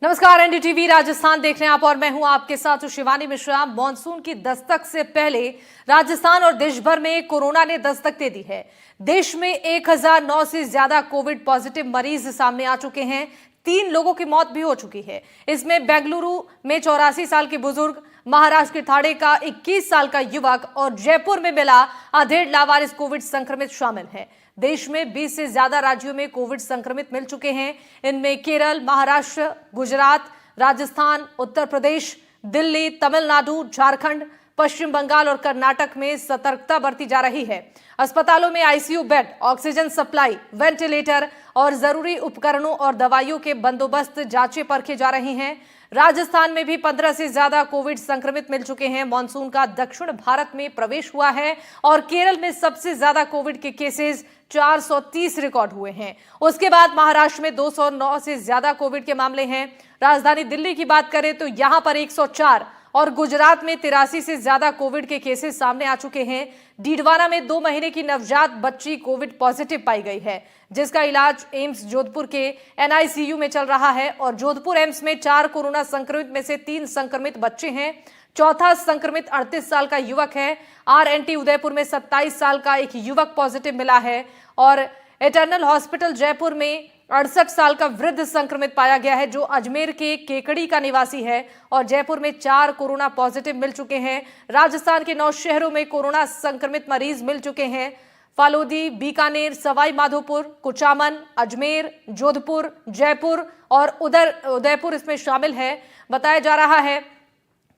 नमस्कार, एनडीटीवी राजस्थान देख रहे हैं आप और मैं हूं आपके साथ शिवानी मिश्रा। मॉनसून की दस्तक से पहले राजस्थान और देश भर में कोरोना ने दस्तक दे दी है। देश में 1009 से ज्यादा कोविड पॉजिटिव मरीज सामने आ चुके हैं। 3 लोगों की मौत भी हो चुकी है। इसमें बेंगलुरु में 84 साल के बुजुर्ग, महाराष्ट्र के ठाणे का 21 साल का युवक और जयपुर में मिला अधेड़ लावारिस कोविड संक्रमित शामिल है। देश में 20 से ज्यादा राज्यों में कोविड संक्रमित मिल चुके हैं। इनमें केरल, महाराष्ट्र, गुजरात, राजस्थान, उत्तर प्रदेश, दिल्ली, तमिलनाडु, झारखंड, पश्चिम बंगाल और कर्नाटक में सतर्कता बरती जा रही है। अस्पतालों में ICU bed, oxygen supply, ventilator और जरूरी उपकरणों और दवाइयों के बंदोबस्त जांचें परखे जा रही हैं। राजस्थान में भी 15 से ज्यादा कोविड संक्रमित मिल चुके हैं। मानसून का दक्षिण भारत में प्रवेश हुआ है और केरल में सबसे ज्यादा कोविड के केसेस 430 रिकॉर्ड हुए हैं। उसके बाद महाराष्ट्र में 209 से ज्यादा कोविड के मामले हैं। राजधानी दिल्ली की बात करें तो यहां पर 104 और गुजरात में 83 से ज्यादा कोविड के केसेस सामने आ चुके हैं। डीडवाना में 2 महीने की नवजात बच्ची कोविड पॉजिटिव पाई गई है, जिसका इलाज एम्स जोधपुर के एनआईसीयू में चल रहा है और जोधपुर एम्स में 4 कोरोना संक्रमित में से 3 संक्रमित बच्चे हैं। चौथा संक्रमित 38 साल का युवक है। आरएनटी उदयपुर में 27 साल का एक युवक पॉजिटिव मिला है और एटर्नल हॉस्पिटल जयपुर में 68 साल का वृद्ध संक्रमित पाया गया है, जो अजमेर के केकड़ी का निवासी है और जयपुर में 4 कोरोना पॉजिटिव मिल चुके हैं। राजस्थान के 9 शहरों में कोरोना संक्रमित मरीज मिल चुके हैं। फालोदी, बीकानेर, सवाई माधोपुर, कुचामन, अजमेर, जोधपुर, जयपुर और उदयपुर इसमें शामिल है। बताया जा रहा है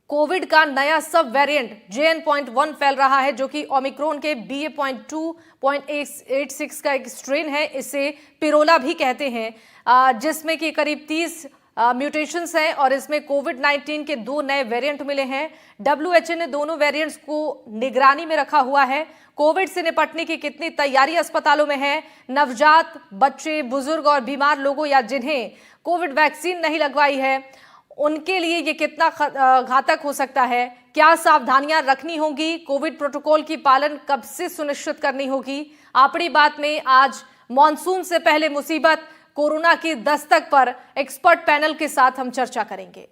कोविड का नया सब वेरिएंट JN.1 फैल रहा है, जो कि ओमिक्रॉन के BA.2.86 का एक स्ट्रेन है। इसे पिरोला भी कहते हैं, जिसमें कि करीब 30 म्यूटेशंस हैं और इसमें कोविड-19 के 2 नए वेरिएंट मिले हैं। WHO ने दोनों वेरिएंट्स को निगरानी में रखा हुआ है। कोविड से निपटने की कितनी तैयारी अस्पतालों में है? नवजात बच्चे, बुजुर्ग और बीमार लोगों या जिन्हें कोविड वैक्सीन नहीं लगवाई है, उनके लिए ये कितना घातक हो सकता है? क्या सावधानियां रखनी होंगी? कोविड प्रोटोकॉल की पालन कब से सुनिश्चित करनी होगी? अपनी बात में आज मॉनसून से पहले मुसीबत कोरोना की दस्तक पर एक्सपर्ट पैनल के साथ हम चर्चा करेंगे।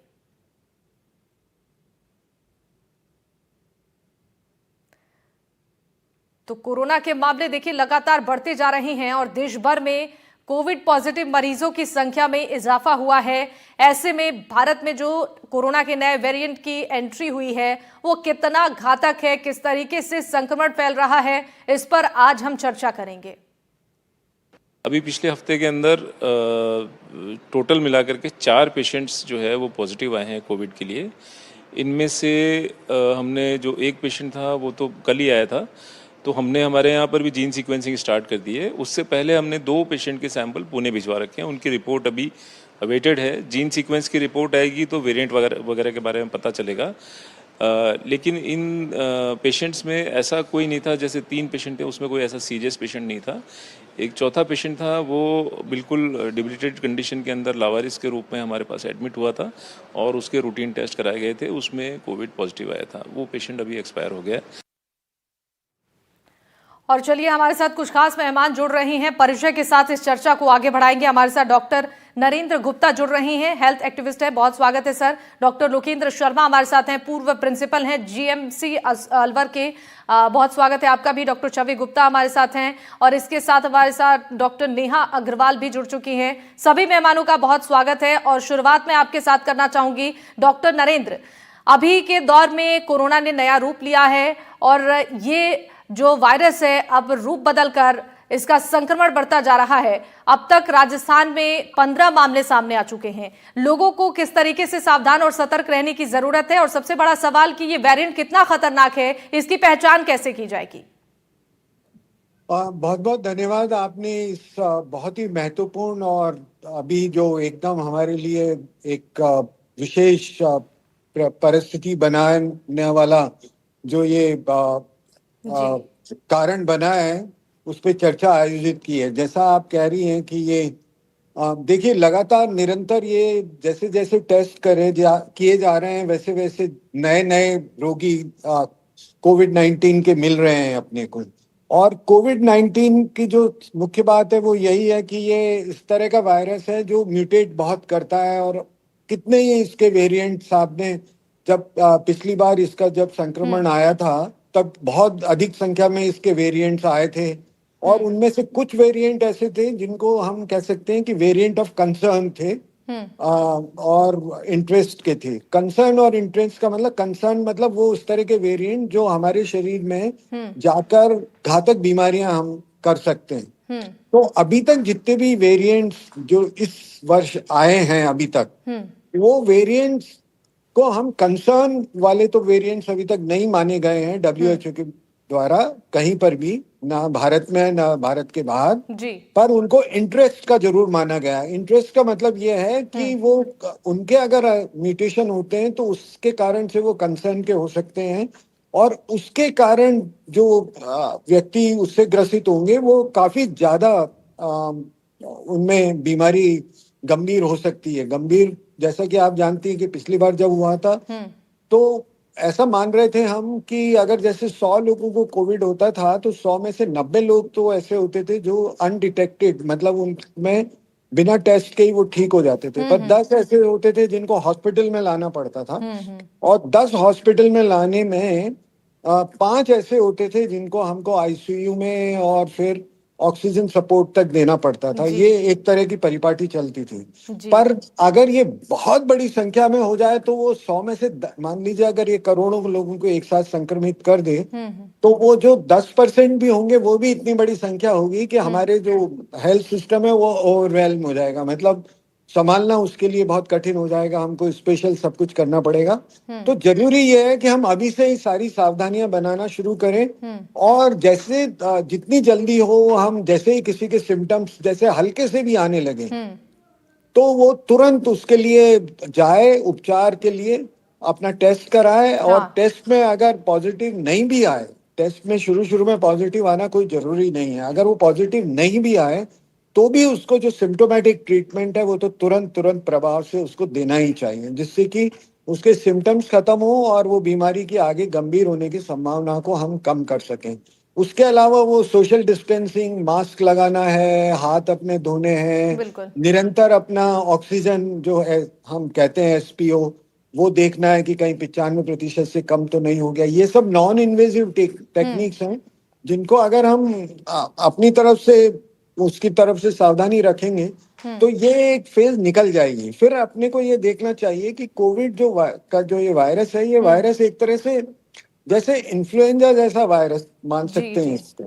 तो कोरोना के मामले देखिए लगातार बढ़ते जा रहे हैं और देश भर में कोविड पॉजिटिव मरीजों की संख्या में इजाफा हुआ है। ऐसे में भारत में जो कोरोना के नए वेरिएंट की एंट्री हुई है वो कितना घातक है, किस तरीके से संक्रमण फैल रहा है, इस पर आज हम चर्चा करेंगे। अभी पिछले हफ्ते के अंदर टोटल मिलाकर के 4 पेशेंट्स जो है वो पॉजिटिव आए हैं कोविड के लिए। इनमें से हमने जो एक पेशेंट था वो तो कल ही आया था, तो हमने हमारे यहाँ पर भी जीन सीक्वेंसिंग स्टार्ट कर दी है। उससे पहले हमने 2 पेशेंट के सैंपल पुणे भिजवा रखे हैं, उनकी रिपोर्ट अभी अवेटेड है। जीन सीक्वेंस की रिपोर्ट आएगी तो वेरिएंट वगैरह के बारे में पता चलेगा। लेकिन इन पेशेंट्स में ऐसा कोई नहीं था, जैसे 3 पेशेंट थे उसमें कोई ऐसा सीरियस पेशेंट नहीं था। एक चौथा पेशेंट था वो बिल्कुल डिबिलिटेड कंडीशन के अंदर लावारिस के रूप में हमारे पास एडमिट हुआ था और उसके रूटीन टेस्ट कराए गए थे, उसमें कोविड पॉजिटिव आया था। वो पेशेंट अभी एक्सपायर हो गया। और चलिए हमारे साथ कुछ खास मेहमान जुड़ रही हैं, परिचय के साथ इस चर्चा को आगे बढ़ाएंगे। हमारे साथ डॉक्टर नरेंद्र गुप्ता जुड़ रही हैं, हेल्थ एक्टिविस्ट है, बहुत स्वागत है सर। डॉक्टर लोकेंद्र शर्मा हमारे साथ हैं, पूर्व प्रिंसिपल हैं GMC अलवर के, बहुत स्वागत है आपका भी। डॉक्टर छवि गुप्ता हमारे साथ हैं और इसके साथ हमारे साथ डॉक्टर नेहा अग्रवाल भी जुड़ चुकी हैं। सभी मेहमानों का बहुत स्वागत है और शुरुआत में आपके साथ करना चाहूंगी डॉक्टर नरेंद्र। अभी के दौर में कोरोना ने नया रूप लिया है और ये जो वायरस है अब रूप बदलकर इसका संक्रमण बढ़ता जा रहा है। अब तक राजस्थान में 15 मामले सामने आ चुके हैं। लोगों को किस तरीके से सावधान और सतर्क रहने की जरूरत है और सबसे बड़ा सवाल कि ये वेरिएंट कितना खतरनाक है, इसकी पहचान कैसे की जाएगी? बहुत बहुत धन्यवाद। आपने इस बहुत ही महत्वपूर्ण और अभी जो एकदम हमारे लिए एक विशेष परिस्थिति बनाने वाला जो ये कारण बना है उस पर चर्चा आयोजित की है। जैसा आप कह रही हैं कि ये देखिए लगातार निरंतर ये जैसे जैसे टेस्ट किए जा रहे हैं वैसे वैसे नए नए रोगी कोविड-19 के मिल रहे हैं अपने को। और कोविड-19 की जो मुख्य बात है वो यही है कि ये इस तरह का वायरस है जो म्यूटेट बहुत करता है और कितने ही इसके वेरिएंट्स आपने जब पिछली बार इसका जब संक्रमण आया था तब बहुत अधिक संख्या में इसके वेरिएंट्स आए थे और उनमें से कुछ वेरिएंट ऐसे थे जिनको हम कह सकते हैं कि वेरिएंट ऑफ कंसर्न थे और इंटरेस्ट के थे। कंसर्न और इंटरेस्ट का मतलब, कंसर्न मतलब वो उस तरह के वेरिएंट जो हमारे शरीर में जाकर घातक बीमारियां हम कर सकते हैं। तो अभी तक जितने भी वेरिएंट्स जो इस वर्ष आए हैं अभी तक, वो वेरिएंट्स को हम कंसर्न वाले तो वेरिएंट्स अभी तक नहीं माने गए हैं WHO के द्वारा कहीं पर भी, ना भारत में ना भारत के बाहर जी। पर उनको इंटरेस्ट का जरूर माना गया। इंटरेस्ट का मतलब ये है कि वो उनके अगर म्यूटेशन होते हैं तो उसके कारण से वो कंसर्न के हो सकते हैं और उसके कारण जो व्यक्ति उससे ग्रसित होंगे वो काफी ज्यादा उनमें बीमारी गंभीर हो सकती है। गंभीर जैसा कि आप जानती हैं कि पिछली बार जब हुआ था तो ऐसा मान रहे थे हम कि अगर जैसे 100 लोगों को कोविड होता था तो 100 में से 90 लोग तो ऐसे होते थे जो अनडिटेक्टेड, मतलब उनमें बिना टेस्ट के ही वो ठीक हो जाते थे। पर 10 ऐसे होते थे जिनको हॉस्पिटल में लाना पड़ता था और 10 हॉस्पिटल में लाने में 5 ऐसे होते थे जिनको हमको आईसीयू में और फिर ऑक्सीजन सपोर्ट तक देना पड़ता था। ये एक तरह की परिपाटी चलती थी। पर अगर ये बहुत बड़ी संख्या में हो जाए तो वो 100 में से मान लीजिए अगर ये करोड़ों लोगों को एक साथ संक्रमित कर दे तो वो जो 10% भी होंगे वो भी इतनी बड़ी संख्या होगी कि हमारे जो हेल्थ सिस्टम है वो ओवरवेल्म हो जाएगा। मतलब संभालना उसके लिए बहुत कठिन हो जाएगा, हमको स्पेशल सब कुछ करना पड़ेगा। तो जरूरी ये है कि हम अभी से ही सारी सावधानियां बनाना शुरू करें और जैसे जितनी जल्दी हो हम जैसे ही किसी के सिम्टम्स जैसे हल्के से भी आने लगे तो वो तुरंत उसके लिए जाए, उपचार के लिए अपना टेस्ट कराए और टेस्ट में अगर पॉजिटिव नहीं भी आए, टेस्ट में शुरू में पॉजिटिव आना कोई जरूरी नहीं है, अगर वो पॉजिटिव नहीं भी आए तो भी उसको जो सिम्टोमेटिक ट्रीटमेंट है वो तो तुरंत प्रभाव से उसको देना ही चाहिए, जिससे कि उसके सिम्टम्स खत्म हो और वो बीमारी की आगे गंभीर होने की संभावना को हम कम कर सकें। उसके अलावा वो सोशल डिस्टेंसिंग, मास्क लगाना है, हाथ अपने धोने हैं, निरंतर अपना ऑक्सीजन जो है हम कहते हैं SPO वो देखना है कि कहीं 95% से कम तो नहीं हो गया। ये सब नॉन इन्वेजिव टेक्निक्स हैं जिनको अगर हम अपनी तरफ से उसकी तरफ से सावधानी रखेंगे तो ये एक फेज निकल जाएगी। फिर अपने को ये देखना चाहिए कि कोविड का जो ये वायरस है, ये वायरस एक तरह से जैसे इन्फ्लुएंजा जैसा वायरस मान सकते हैं इसको,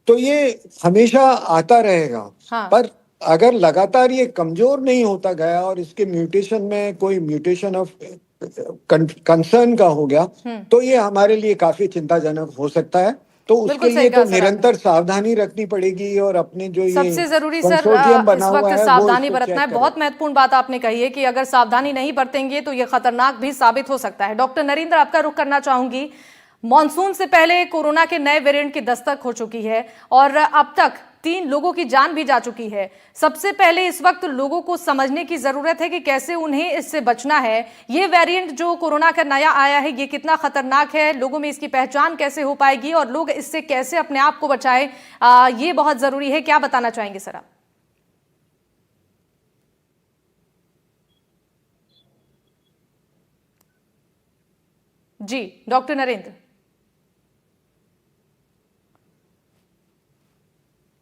तो ये हमेशा आता रहेगा। पर अगर लगातार ये कमजोर नहीं होता गया और इसके म्यूटेशन में कोई म्यूटेशन ऑफ कंसर्न का हो गया तो ये हमारे लिए काफी चिंताजनक हो सकता है। तो उसके लिए तो निरंतर सावधानी रखनी पड़ेगी और अपने जो ये सबसे जरूरी सर इस वक्त सावधानी बरतना है। बहुत महत्वपूर्ण बात आपने कही है कि अगर सावधानी नहीं बरतेंगे तो ये खतरनाक भी साबित हो सकता है। डॉक्टर नरेंद्र, आपका रुख करना चाहूंगी। मॉनसून से पहले कोरोना के नए वेरिएंट की दस्तक हो चुकी है और अब तक 3 लोगों की जान भी जा चुकी है। सबसे पहले इस वक्त लोगों को समझने की जरूरत है कि कैसे उन्हें इससे बचना है। ये वेरिएंट जो कोरोना का नया आया है ये कितना खतरनाक है, लोगों में इसकी पहचान कैसे हो पाएगी और लोग इससे कैसे अपने आप को बचाएं, ये बहुत जरूरी है। क्या बताना चाहेंगे सर आप? जी डॉक्टर नरेंद्र।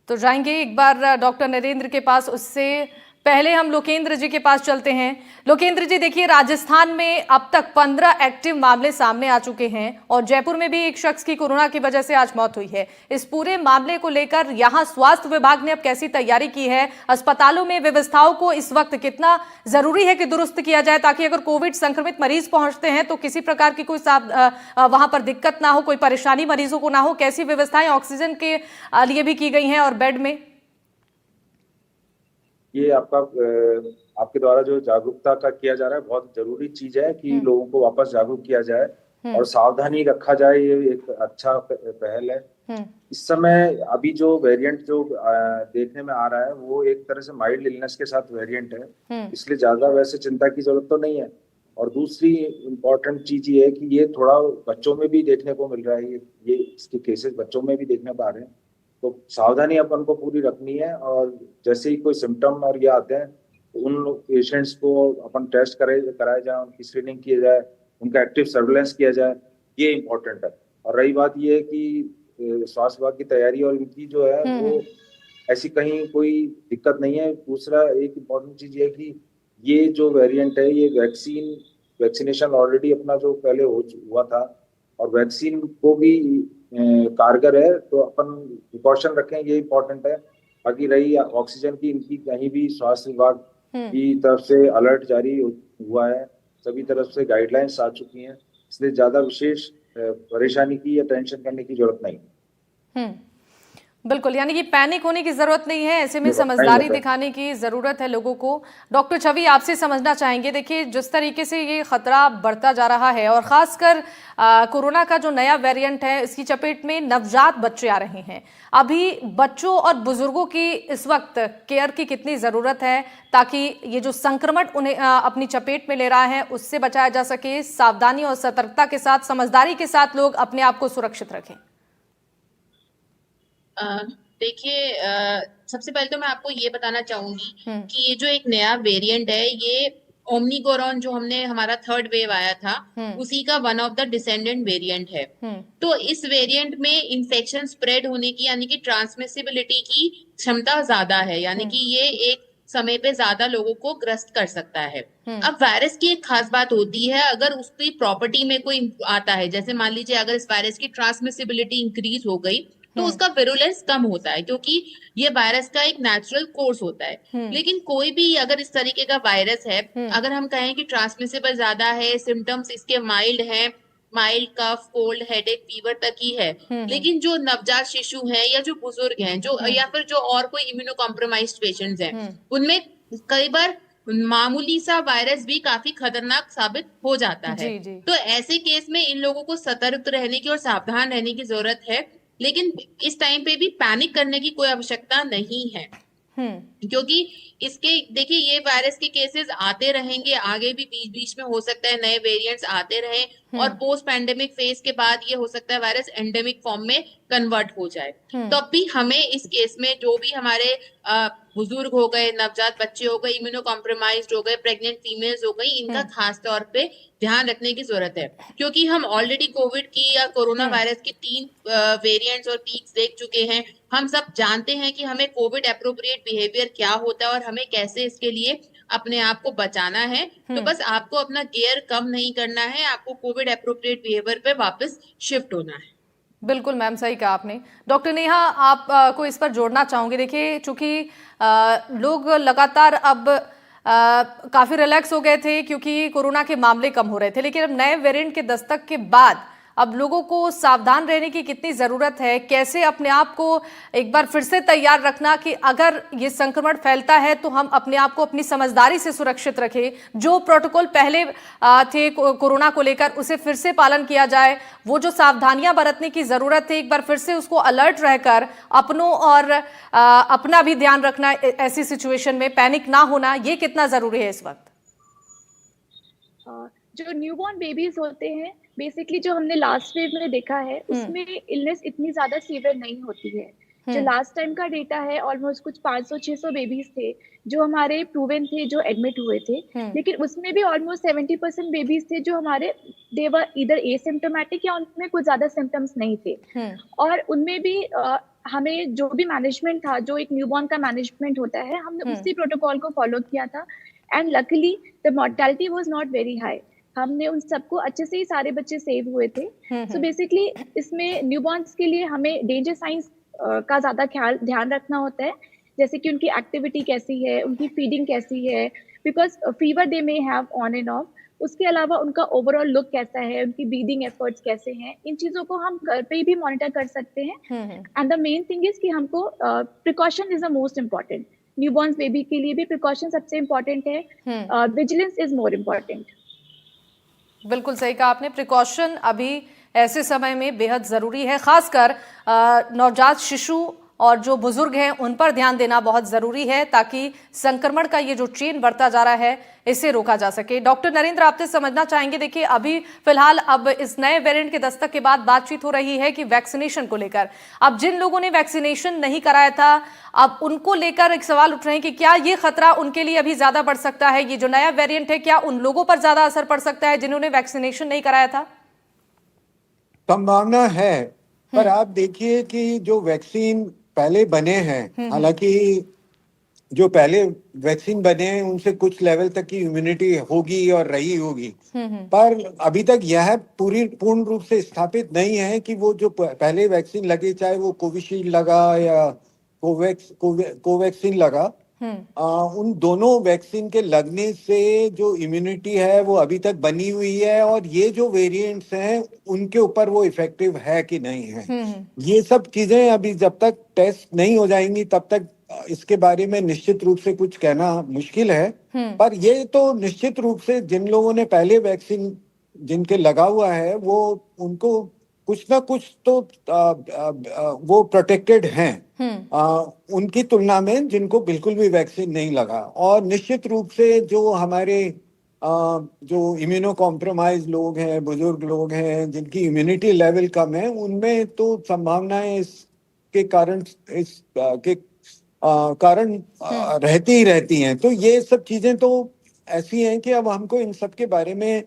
तो जाएंगे एक बार डॉक्टर नरेंद्र के पास, उससे पहले हम लोकेंद्र जी के पास चलते हैं। लोकेंद्र जी, देखिए राजस्थान में अब तक 15 एक्टिव मामले सामने आ चुके हैं और जयपुर में भी एक शख्स की कोरोना की वजह से आज मौत हुई है। इस पूरे मामले को लेकर यहां स्वास्थ्य विभाग ने अब कैसी तैयारी की है? अस्पतालों में व्यवस्थाओं को इस वक्त कितना जरूरी है कि दुरुस्त किया जाए ताकि अगर कोविड संक्रमित मरीज पहुंचते हैं तो किसी प्रकार की कोई वहां पर दिक्कत ना हो, कोई परेशानी मरीजों को ना हो? कैसी व्यवस्थाएं ऑक्सीजन के लिए भी की गई हैं और बेड में? ये आपके द्वारा जो जागरूकता का किया जा रहा है बहुत जरूरी चीज है कि लोगों को वापस जागरूक किया जाए और सावधानी रखा जाए, ये एक अच्छा पहल है। इस समय अभी जो वेरिएंट जो देखने में आ रहा है वो एक तरह से माइल्ड इलनेस के साथ वेरिएंट है, इसलिए ज्यादा वैसे चिंता की जरूरत तो नहीं है। और दूसरी इम्पोर्टेंट चीज ये है कि ये थोड़ा बच्चों में भी देखने को मिल रहा है, ये इसके केसेस बच्चों में भी देखने को आ रहे हैं। तो सावधानी अपन को पूरी रखनी है और जैसे ही कोई सिम्टम और ये आते हैं उन पेशेंट्स को अपन टेस्ट कराया जाए, उनकी स्क्रीनिंग की जाए, उनका एक्टिव सर्विलेंस किया जाए, ये इम्पोर्टेंट है। और रही बात ये है कि स्वास्थ्य विभाग की तैयारी और इनकी जो है वो ऐसी कहीं कोई दिक्कत नहीं है। दूसरा एक इम्पोर्टेंट चीज ये है कि ये जो वेरिएंट है ये वैक्सीनेशन ऑलरेडी अपना जो पहले हुआ था और वैक्सीन को भी कारगर है, तो अपन प्रिकॉशन रखें, ये इम्पोर्टेंट है। बाकी रही ऑक्सीजन की, इनकी कहीं भी स्वास्थ्य विभाग की तरफ से अलर्ट जारी हुआ है, सभी तरफ से गाइडलाइंस आ चुकी हैं, इसलिए ज्यादा विशेष परेशानी की या टेंशन करने की जरूरत नहीं। बिल्कुल, यानी कि पैनिक होने की जरूरत नहीं है, ऐसे में समझदारी दिखाने की जरूरत है लोगों को। डॉक्टर छवि, आपसे समझना चाहेंगे, देखिए जिस तरीके से ये खतरा बढ़ता जा रहा है और खासकर कोरोना का जो नया वेरिएंट है इसकी चपेट में नवजात बच्चे आ रहे हैं, अभी बच्चों और बुजुर्गों की इस वक्त केयर की कितनी जरूरत है ताकि ये जो संक्रमण उन्हें अपनी चपेट में ले रहा है उससे बचाया जा सके? सावधानी और सतर्कता के साथ, समझदारी के साथ लोग अपने आप को सुरक्षित रखें। देखिए, सबसे पहले तो मैं आपको ये बताना चाहूंगी कि ये जो एक नया वेरिएंट है, ये ओमनिकोरॉन जो हमारा थर्ड वेव आया था, उसी का one of the descendant variant है। तो इस वेरिएंट में इन्फेक्शन स्प्रेड होने की यानी कि ट्रांसमिसिबिलिटी की क्षमता ज्यादा है, यानी कि ये एक समय पे ज्यादा लोगों को ग्रस्त कर सकता है। अब वायरस की एक खास बात होती है, अगर उसकी प्रॉपर्टी में कोई आता है, जैसे मान लीजिए अगर इस वायरस की ट्रांसमिसिबिलिटी इंक्रीज हो गई तो उसका विरुलेंस कम होता है, क्योंकि ये वायरस का एक नेचुरल कोर्स होता है। लेकिन कोई भी अगर इस तरीके का वायरस है, अगर हम कहें कि ट्रांसमिसिबल ज्यादा है, सिम्टम्स इसके माइल्ड है, माइल्ड कफ, कोल्ड, हेडेक, फीवर तक ही है, लेकिन जो नवजात शिशु हैं या जो बुजुर्ग हैं, जो या फिर जो और कोई इम्यूनो कॉम्प्रोमाइज्ड पेशेंट्स हैं, उनमें कई बार मामूली सा वायरस भी काफी खतरनाक साबित हो जाता है। तो ऐसे केस में इन लोगों को सतर्क रहने की और सावधान रहने की जरूरत है, लेकिन इस टाइम पे भी पैनिक करने की कोई आवश्यकता नहीं है, क्योंकि इसके देखिए ये वायरस के केसेस आते रहेंगे, आगे भी बीच बीच में हो सकता है नए वेरिएंट्स आते रहे और पोस्ट पैंडेमिक फेज के बाद ये हो सकता है वायरस एंडेमिक फॉर्म में कन्वर्ट हो जाए। तो अब भी हमें इस केस में जो भी हमारे बुजुर्ग हो गए, नवजात बच्चे हो गए, इम्यूनो कॉम्प्रोमाइज्ड हो गए, प्रेग्नेंट फीमेल्स हो गई, इनका खास तौर पे ध्यान रखने की जरूरत है, क्योंकि हम ऑलरेडी कोविड की या कोरोना वायरस की 3 वेरिएंट्स और पीक्स देख चुके हैं। हम सब जानते हैं कि हमें कोविड एप्रोप्रिएट बिहेवियर क्या होता है और हमें कैसे इसके लिए अपने आप को बचाना है। तो बस आपको अपना गियर कम नहीं करना है, आपको कोविड एप्रोप्रिएट बिहेवियर पे वापस शिफ्ट होना है। बिल्कुल मैम, सही कहा आपने। डॉक्टर नेहा, आप को इस पर जोड़ना चाहूंगी। देखिए, चूंकि लोग लगातार अब काफी रिलैक्स हो गए थे क्योंकि कोरोना के मामले कम हो रहे थे, लेकिन अब नए वेरिएंट के दस्तक के बाद अब लोगों को सावधान रहने की कितनी जरूरत है? कैसे अपने आप को एक बार फिर से तैयार रखना कि अगर ये संक्रमण फैलता है तो हम अपने आप को अपनी समझदारी से सुरक्षित रखें, जो प्रोटोकॉल पहले थे कोरोना को लेकर उसे फिर से पालन किया जाए, वो जो सावधानियां बरतने की जरूरत है एक बार फिर से उसको अलर्ट रहकर अपनों और अपना भी ध्यान रखना, ऐसी सिचुएशन में पैनिक ना होना, ये कितना जरूरी है इस वक्त? जो न्यूबॉर्न बेबीज होते हैं, बेसिकली जो हमने लास्ट वेव में देखा है उसमें इलनेस इतनी ज्यादा सीवियर नहीं होती है। जो लास्ट टाइम का डेटा है, ऑलमोस्ट कुछ 500-600 बेबीज थे जो हमारे प्रूवन थे, जो एडमिट हुए थे, लेकिन उसमें भी ऑलमोस्ट 70% बेबीज थे जो हमारे दे वर ईदर एसिम्प्टोमेटिक या उनमें कुछ ज्यादा सिम्टम्स नहीं थे। और उनमें भी हमें जो भी मैनेजमेंट था, जो एक न्यूबॉर्न का मैनेजमेंट होता है, हमने उसी प्रोटोकॉल को फॉलो किया था and luckily the mortality was not very high. हमने उन सबको अच्छे से ही सारे बच्चे सेव हुए थे। सो बेसिकली इसमें न्यूबॉर्न्स के लिए हमें डेंजर साइंस का ज्यादा ध्यान रखना होता है, जैसे कि उनकी एक्टिविटी कैसी है, उनकी फीडिंग कैसी है, because fever they may have on end of. उसके अलावा उनका ओवरऑल लुक कैसा है, उनकी ब्रीदिंग एफर्ट्स कैसे हैं, इन चीजों को हम घर पे भी मॉनिटर कर सकते हैं। And the main thing is कि हमको precaution is the most important. Newborn baby के लिए भी प्रिकॉशन सबसे इम्पोर्टेंट है, विजिलेंस इज मोर इम्पोर्टेंट। बिल्कुल सही कहा आपने, प्रिकॉशन अभी ऐसे समय में बेहद जरूरी है, खासकर नवजात शिशु और जो बुजुर्ग हैं उन पर ध्यान देना बहुत जरूरी है ताकि संक्रमण का ये जो चेन बढ़ता जा रहा है इसे रोका जा सके। डॉक्टर नरेंद्र, आपसे समझना चाहेंगे, देखिए अभी फिलहाल अब इस नए वेरिएंट के दस्तक के बाद बातचीत हो रही है कि वैक्सीनेशन को लेकर, अब जिन लोगों ने वैक्सीनेशन नहीं कराया था अब उनको लेकर एक सवाल उठ रहे हैं कि क्या ये खतरा उनके लिए अभी ज्यादा बढ़ सकता है? ये जो नया वेरिएंट है क्या उन लोगों पर ज्यादा असर पड़ सकता है जिन्होंने वैक्सीनेशन नहीं कराया था? संभावना है, पर आप देखिए कि जो वैक्सीन पहले बने हैं, हालांकि जो पहले वैक्सीन बने हैं उनसे कुछ लेवल तक की इम्यूनिटी होगी और रही होगी, पर अभी तक यह पूर्ण रूप से स्थापित नहीं है कि वो जो पहले वैक्सीन लगे, चाहे वो कोविशील्ड लगा या कोवैक्सीन लगा, उन दोनों वैक्सीन के लगने से जो इम्यूनिटी है वो अभी तक बनी हुई है, और ये जो वेरिएंट्स हैं उनके ऊपर वो इफेक्टिव है कि नहीं है, ये सब चीजें अभी जब तक टेस्ट नहीं हो जाएंगी तब तक इसके बारे में निश्चित रूप से कुछ कहना मुश्किल है। पर ये तो निश्चित रूप से जिन लोगों ने पहले वैक्सीन जिनके लगा हुआ है वो उनको कुछ ना कुछ तो वो प्रोटेक्टेड हैं उनकी तुलना में जिनको बिल्कुल भी वैक्सीन नहीं लगा। और निश्चित रूप से जो हमारे जो इम्यूनो कॉम्प्रोमाइज लोग हैं, बुजुर्ग लोग हैं जिनकी इम्यूनिटी लेवल कम है, उनमें तो संभावनाएं इसके कारण रहती ही रहती हैं। तो ये सब चीजें तो ऐसी हैं कि अब हमको इन सब के बारे में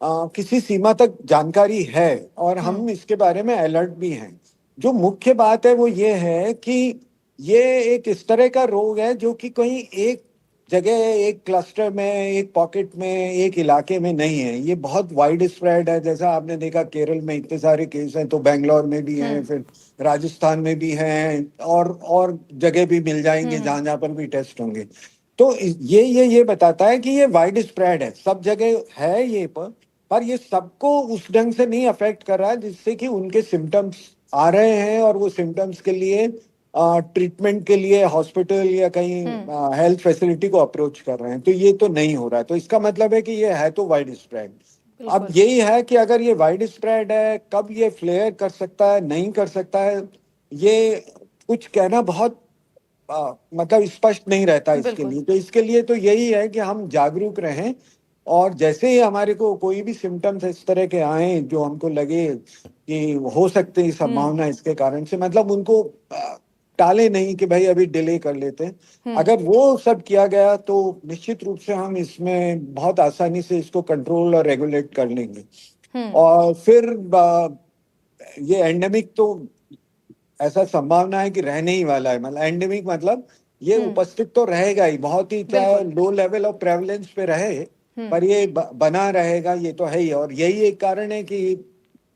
किसी सीमा तक जानकारी है और हम इसके बारे में अलर्ट भी हैं। जो मुख्य बात है वो ये है कि ये एक इस तरह का रोग है जो कि कहीं एक जगह, एक क्लस्टर में, एक पॉकेट में, एक इलाके में नहीं है, ये बहुत वाइड स्प्रेड है। जैसा आपने देखा केरल में इतने सारे केस हैं, तो बेंगलोर में भी हैं, फिर राजस्थान में भी हैं, और जगह भी मिल जाएंगे जहां जहां पर भी टेस्ट होंगे। तो ये बताता है कि ये वाइड स्प्रेड है, सब जगह है ये, पर ये सबको उस ढंग से नहीं अफेक्ट कर रहा है जिससे कि उनके सिम्टम्स आ रहे हैं और वो सिम्टम्स के लिए ट्रीटमेंट के लिए हॉस्पिटल या कहीं हेल्थ फैसिलिटी को अप्रोच कर रहे हैं। तो ये तो नहीं हो रहा है, तो इसका मतलब है कि ये है तो वाइड स्प्रेड। अब यही है कि अगर ये वाइड स्प्रेड है, कब ये फ्लेयर कर सकता है, नहीं कर सकता है, ये कुछ कहना बहुत मतलब स्पष्ट नहीं रहता इसके लिए। तो इसके लिए तो यही है कि हम जागरूक रहें, और जैसे ही हमारे को कोई भी सिम्टम्स इस तरह के आए जो हमको लगे कि हो सकते हैं संभावना इसके कारण से, मतलब उनको टाले नहीं कि भाई अभी डिले कर लेते हैं। अगर वो सब किया गया तो निश्चित रूप से हम इसमें बहुत आसानी से इसको कंट्रोल और रेगुलेट कर लेंगे। और फिर ये एंडेमिक तो ऐसा संभावना है कि रहने ही वाला है, मतलब एंडेमिक मतलब ये उपस्थित तो रहेगा ही, बहुत ही चाहे लो लेवल ऑफ प्रेवलेंस पे रहे पर ये बना रहेगा, ये तो है ही। और यही एक कारण है कि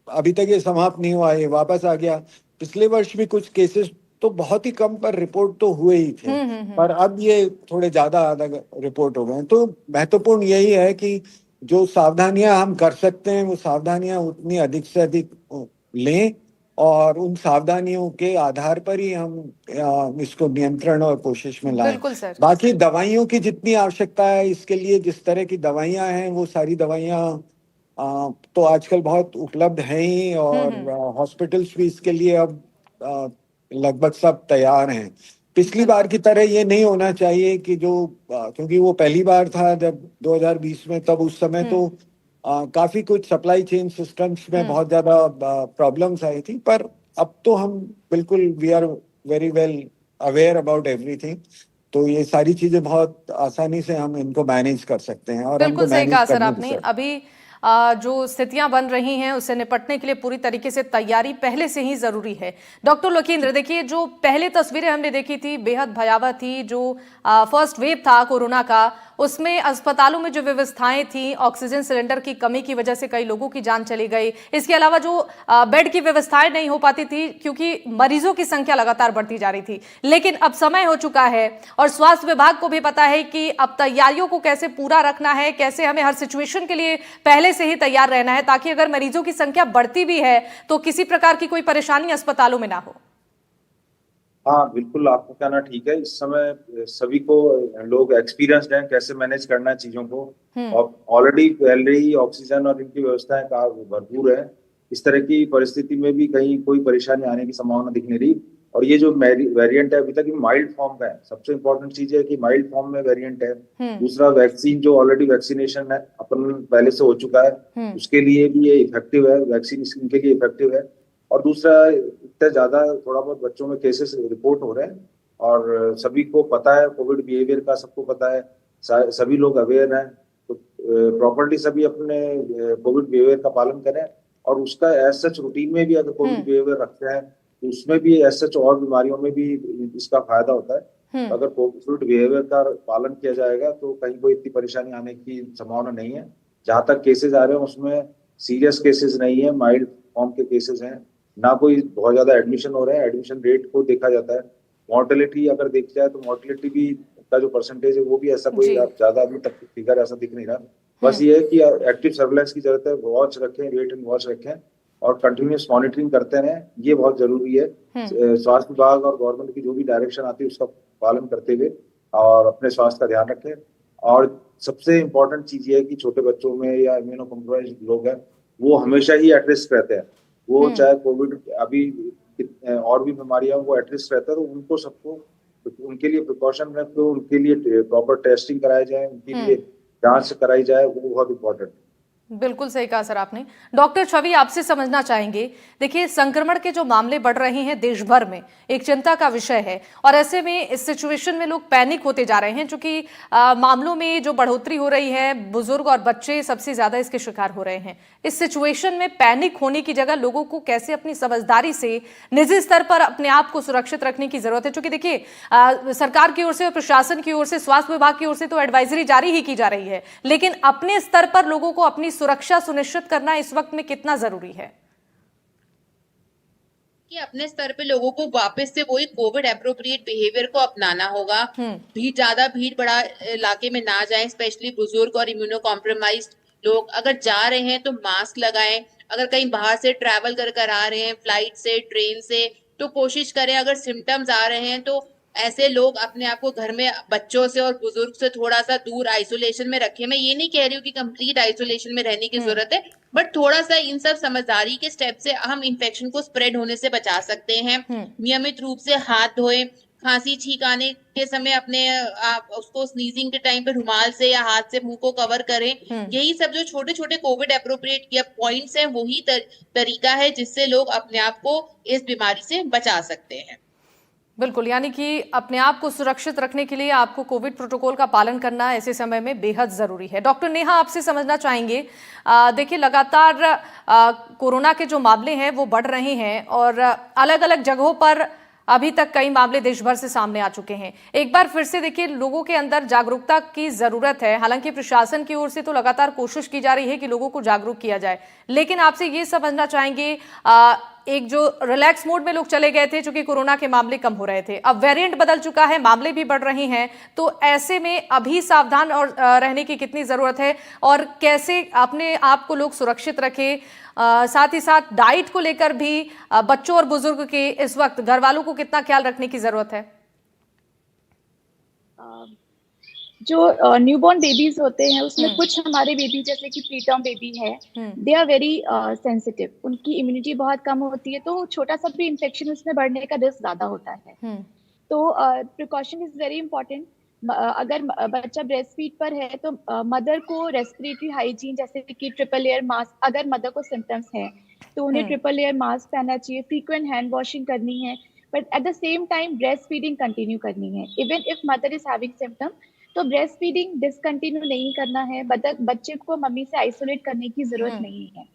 अभी तक ये समाप्त नहीं हुआ, ये वापस आ गया। पिछले वर्ष भी कुछ केसेस तो बहुत ही कम पर रिपोर्ट तो हुए ही थे, पर अब ये थोड़े ज्यादा रिपोर्ट हो गए। तो महत्वपूर्ण यही है कि जो सावधानियां हम कर सकते हैं वो सावधानियां उतनी अधिक से अधिक लें, और उन सावधानियों के आधार पर ही हम इसको नियंत्रण और कोशिश में लाएं। बाकी दवाइयों की जितनी आवश्यकता है इसके लिए, जिस तरह की दवाइयां हैं वो सारी दवाइयां तो आजकल बहुत उपलब्ध हैं ही, और हॉस्पिटल्स भी इसके लिए अब लगभग सब तैयार हैं। पिछली बार की तरह ये नहीं होना चाहिए कि क्योंकि वो पहली बार था जब 2020 में, तब उस समय तो काफी कुछ सप्लाई चेन सिस्टम्स में बहुत ज्यादा प्रॉब्लम्स आई थी, पर अब तो हम बिल्कुल we are very well aware about everything. तो ये सारी चीजें बहुत आसानी से हम इनको मैनेज कर सकते हैं, और बिल्कुल सही कहा सर आपने। अभी जो स्थितियां बन रही हैं उससे निपटने के लिए पूरी तरीके से तैयारी पहले से ही जरूरी है। डॉक्टर लोकेंद्र, देखिए जो पहले तस्वीरें हमने देखी थी बेहद भयावह थी, जो फर्स्ट वेव था कोरोना का, उसमें अस्पतालों में जो व्यवस्थाएं थी, ऑक्सीजन सिलेंडर की कमी की वजह से कई लोगों की जान चली गई। इसके अलावा जो बेड की व्यवस्थाएं नहीं हो पाती थी क्योंकि मरीजों की संख्या लगातार बढ़ती जा रही थी। लेकिन अब समय हो चुका है और स्वास्थ्य विभाग को भी पता है कि अब तैयारियों को कैसे पूरा रखना है, कैसे हमें हर सिचुएशन के लिए पहले से ही तैयार रहना है, ताकि अगर मरीजों की संख्या बढ़ती भी है तो किसी प्रकार की कोई परेशानी अस्पतालों में ना हो। हाँ बिल्कुल, आपका कहना ठीक है। इस समय सभी को लोग एक्सपीरियंस्ड हैं कैसे मैनेज करना है चीजों को, और ऑलरेडी पहले ही ऑक्सीजन और इनकी व्यवस्थाएं भरपूर है। इस तरह की परिस्थिति में भी कहीं कोई परेशानी आने की संभावना दिख नहीं रही। और ये जो वेरिएंट है अभी तक ये माइल्ड फॉर्म का है। सबसे इम्पोर्टेंट चीज है कि माइल्ड फॉर्म में वेरिएंट है। दूसरा, वैक्सीन जो ऑलरेडी वैक्सीनेशन है अपन पहले से हो चुका है, उसके लिए भी ये इफेक्टिव है, वैक्सीन इनके लिए इफेक्टिव है। और दूसरा, इतना ज्यादा थोड़ा बहुत बच्चों में केसेस रिपोर्ट हो रहे हैं और सभी को पता है कोविड बिहेवियर का, सबको पता है, सभी लोग अवेयर हैं। तो प्रॉपर्ली सभी अपने कोविड बिहेवियर का पालन करें और उसका एज सच रूटीन में भी अगर कोविड बिहेवियर रखते हैं तो उसमें भी एज सच और बीमारियों में भी इसका फायदा होता है। तो अगर कोविड बिहेवियर का पालन किया जाएगा तो कहीं कोई इतनी परेशानी आने की संभावना नहीं है। जहां तक केसेस आ रहे हैं उसमें सीरियस केसेस नहीं है, माइल्ड फॉर्म के केसेस हैं, ना कोई बहुत ज्यादा एडमिशन हो रहे हैं। एडमिशन रेट को देखा जाता है। मॉर्टेलिटी अगर देखी जाए तो मॉर्टेलिटी भी का जो परसेंटेज है वो भी ऐसा कोई ज्यादा अभी तक फिगर ऐसा दिख नहीं रहा। बस ये है कि एक्टिव सर्वेलेंस की जरूरत है, वॉच रखें, वेट एंड वॉच रखें और कंटिन्यूस मॉनिटरिंग करते रहें, ये बहुत जरूरी है। स्वास्थ्य विभाग और गवर्नमेंट की जो भी डायरेक्शन आती है उसका पालन करते हुए और अपने स्वास्थ्य का ध्यान रखें। और सबसे इम्पोर्टेंट चीज ये है कि छोटे बच्चों में या इम्यूनो कॉम्प्रोमाइज्ड लोग हैं वो हमेशा ही एट रिस्क रहते हैं। वो चाहे कोविड अभी और भी बीमारियां वो एट रिस्क रहता है, तो उनको सबको उनके लिए प्रिकॉशन रखें, उनके लिए प्रॉपर टेस्टिंग कराई जाए, उनके लिए जांच कराई जाए, वो बहुत इम्पोर्टेंट है। बिल्कुल सही कहा सर आपने। डॉक्टर छवि, आपसे समझना चाहेंगे, देखिए संक्रमण के जो मामले बढ़ रहे हैं देश भर में, एक चिंता का विषय है और ऐसे में इस सिचुएशन में लोग पैनिक होते जा रहे हैं, क्योंकि मामलों में जो बढ़ोतरी हो रही है, बुजुर्ग और बच्चे सबसे ज्यादा इसके शिकार हो रहे हैं। इस सिचुएशन में पैनिक होने की जगह लोगों को कैसे अपनी समझदारी से निजी स्तर पर अपने आप को सुरक्षित रखने की जरूरत है, क्योंकि देखिए सरकार की ओर से और प्रशासन की ओर से, स्वास्थ्य विभाग की ओर से तो एडवाइजरी जारी ही की जा रही है, लेकिन अपने स्तर पर लोगों को अपनी सुरक्षा सुनिश्चित करना इस वक्त में कितना जरूरी है? कि अपने स्तर पे लोगों को वापस से वही कोविड एप्रोप्रिएट बिहेवियर को अपनाना होगा। ज्यादा भीड़ बड़ा इलाके में ना जाएं, स्पेशली बुजुर्ग और इम्यूनो कॉम्प्रोमाइज्ड लोग। अगर जा रहे हैं तो मास्क लगाएं। अगर कहीं बाहर से ट्रैवल कर आ रहे हैं, फ्लाइट से, ट्रेन से, तो कोशिश करें अगर सिम्टम्स आ रहे हैं तो ऐसे लोग अपने आप को घर में बच्चों से और बुजुर्ग से थोड़ा सा दूर आइसोलेशन में रखें। मैं ये नहीं कह रही हूँ कि कंप्लीट आइसोलेशन में रहने की जरूरत है, बट थोड़ा सा इन सब समझदारी के स्टेप से हम इन्फेक्शन को स्प्रेड होने से बचा सकते हैं। नियमित रूप से हाथ धोएं। खांसी छींक आने के समय अपने आप उसको स्नीजिंग के टाइम पे रुमाल से या हाथ से मुंह को कवर करें। यही सब जो छोटे छोटे कोविड एप्रोप्रिएट या पॉइंट्स हैं, वही तरीका है जिससे लोग अपने आप को इस बीमारी से बचा सकते हैं। बिल्कुल, यानी कि अपने आप को सुरक्षित रखने के लिए आपको कोविड प्रोटोकॉल का पालन करना ऐसे समय में बेहद जरूरी है। डॉक्टर नेहा, आपसे समझना चाहेंगे, देखिए लगातार कोरोना के जो मामले हैं वो बढ़ रहे हैं और अलग अलग जगहों पर अभी तक कई मामले देश भर से सामने आ चुके हैं। एक बार फिर से देखिए लोगों के अंदर जागरूकता की जरूरत है। हालांकि प्रशासन की ओर से तो लगातार कोशिश की जा रही है कि लोगों को जागरूक किया जाए, लेकिन आपसे ये समझना चाहेंगे, एक जो रिलैक्स मोड में लोग चले गए थे क्योंकि कोरोना के मामले कम हो रहे थे, अब वेरिएंट बदल चुका है, मामले भी बढ़ रहे हैं, तो ऐसे में अभी सावधान और रहने की कितनी जरूरत है और कैसे अपने आप को लोग सुरक्षित रखें? साथ ही साथ डाइट को लेकर भी बच्चों और बुजुर्ग के इस वक्त घर वालों को कितना ख्याल रखने की जरूरत है? जो न्यूबॉर्न बेबीज होते हैं उसमें कुछ हमारे बेबी जैसे कि प्रीटर्म बेबी है, दे आर वेरी सेंसिटिव, उनकी इम्यूनिटी बहुत कम होती है, तो छोटा सा भी इन्फेक्शन उसमें बढ़ने का रिस्क ज्यादा होता है। तो प्रिकॉशन इज वेरी इंपॉर्टेंट। अगर बच्चा ब्रेस्ट फीड पर है तो मदर को रेस्पिरेटरी हाइजीन जैसे कि ट्रिपल लेयर मास्क, अगर मदर को सिम्टम्स है तो उन्हें ट्रिपल लेयर मास्क पहनना चाहिए, फ्रीक्वेंट हैंड वॉशिंग करनी है, but at the same time breast feeding continue करनी है। Even if mother is having symptom तो ब्रेस्ट फीडिंग डिसकंटिन्यू नहीं करना है। बच्चे को मम्मी से आइसोलेट करने की जरूरत नहीं है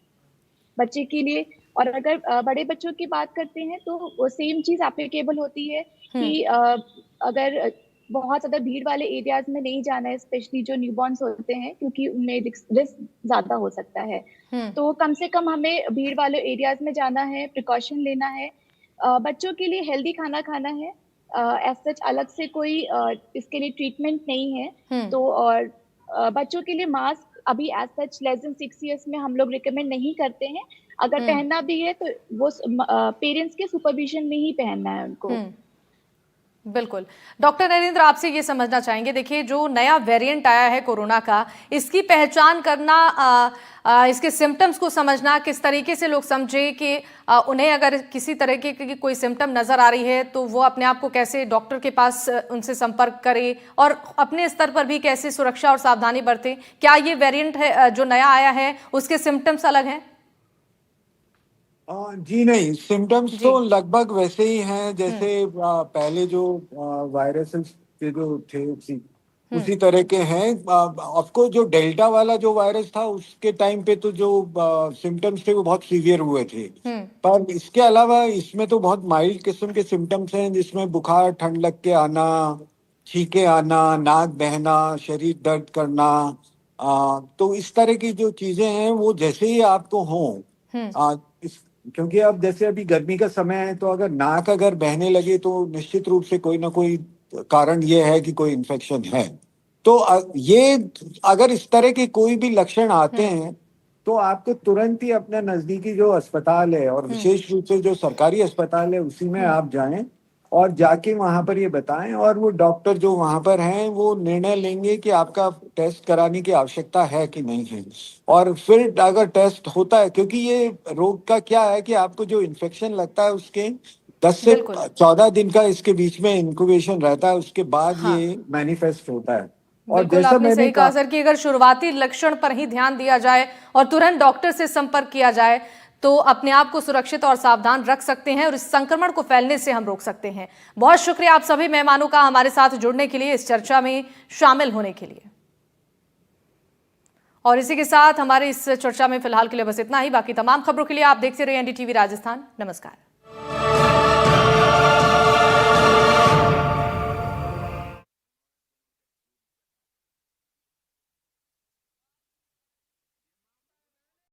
बच्चे के लिए। और अगर बड़े बच्चों की बात करते हैं तो वो सेम चीज एप्लीकेबल होती है कि अगर बहुत ज्यादा भीड़ वाले एरियाज में नहीं जाना है, स्पेशली जो न्यूबॉर्न्स होते हैं, क्योंकि उनमें रिस्क ज्यादा हो सकता है। तो कम से कम हमें भीड़ वाले एरियाज में जाना है, प्रिकॉशन लेना है, बच्चों के लिए हेल्दी खाना खाना है। एज सच अलग से कोई इसके लिए ट्रीटमेंट नहीं है। तो और बच्चों के लिए मास्क अभी as such less than 6 years में हम लोग रिकमेंड नहीं करते हैं। अगर पहनना भी है तो वो पेरेंट्स के सुपरविजन में ही पहनना है उनको। बिल्कुल। डॉक्टर नरेंद्र, आपसे ये समझना चाहेंगे, देखिए जो नया वेरिएंट आया है कोरोना का, इसकी पहचान करना, इसके सिम्टम्स को समझना, किस तरीके से लोग समझे कि उन्हें अगर किसी तरह की कोई सिम्टम नजर आ रही है तो वो अपने आप को कैसे डॉक्टर के पास उनसे संपर्क करे और अपने स्तर पर भी कैसे सुरक्षा और सावधानी बरतें? क्या ये वेरिएंट है जो नया आया है उसके सिम्टम्स अलग हैं? जी नहीं, सिम्टम्स जी। तो लगभग वैसे ही हैं जैसे पहले जो वायरसेस के जो थे उसी तरह के हैं। ऑफ कोर्स जो डेल्टा वाला जो वायरस था उसके टाइम पे तो जो सिम्टम्स थे वो बहुत सीवियर हुए थे, पर इसके अलावा इसमें तो बहुत माइल्ड किस्म के सिम्टम्स हैं, जिसमें बुखार, ठंड लग के आना, छींके आना, नाक बहना, शरीर दर्द करना। तो इस तरह की जो चीजें हैं वो जैसे ही आपको हों, क्योंकि अब जैसे अभी गर्मी का समय है तो अगर नाक अगर बहने लगे तो निश्चित रूप से कोई ना कोई कारण ये है कि कोई इन्फेक्शन है। तो ये अगर इस तरह के कोई भी लक्षण आते हैं तो आपको तुरंत ही अपना नजदीकी जो अस्पताल है और विशेष रूप से जो सरकारी अस्पताल है उसी में आप जाएं और जाके वहां पर ये बताएं, और वो डॉक्टर जो वहां पर हैं वो निर्णय लेंगे कि आपका टेस्ट कराने की आवश्यकता है कि नहीं है। और फिर अगर टेस्ट होता है, क्योंकि ये रोग का क्या है कि आपको जो इन्फेक्शन लगता है उसके 10 से बिल्कुल। 14 दिन का इसके बीच में इंक्यूबेशन रहता है, उसके बाद हाँ। ये मैनिफेस्ट होता है। और बिल्कुल, जैसा आपने मैंने सही कहा सर कि अगर शुरुआती लक्षण पर ही ध्यान दिया जाए और तुरंत डॉक्टर से संपर्क किया जाए तो अपने आप को सुरक्षित और सावधान रख सकते हैं और इस संक्रमण को फैलने से हम रोक सकते हैं। बहुत शुक्रिया आप सभी मेहमानों का हमारे साथ जुड़ने के लिए, इस चर्चा में शामिल होने के लिए। और इसी के साथ हमारे इस चर्चा में फिलहाल के लिए बस इतना ही। बाकी तमाम खबरों के लिए आप देखते रहिए एनडीटीवी राजस्थान। नमस्कार।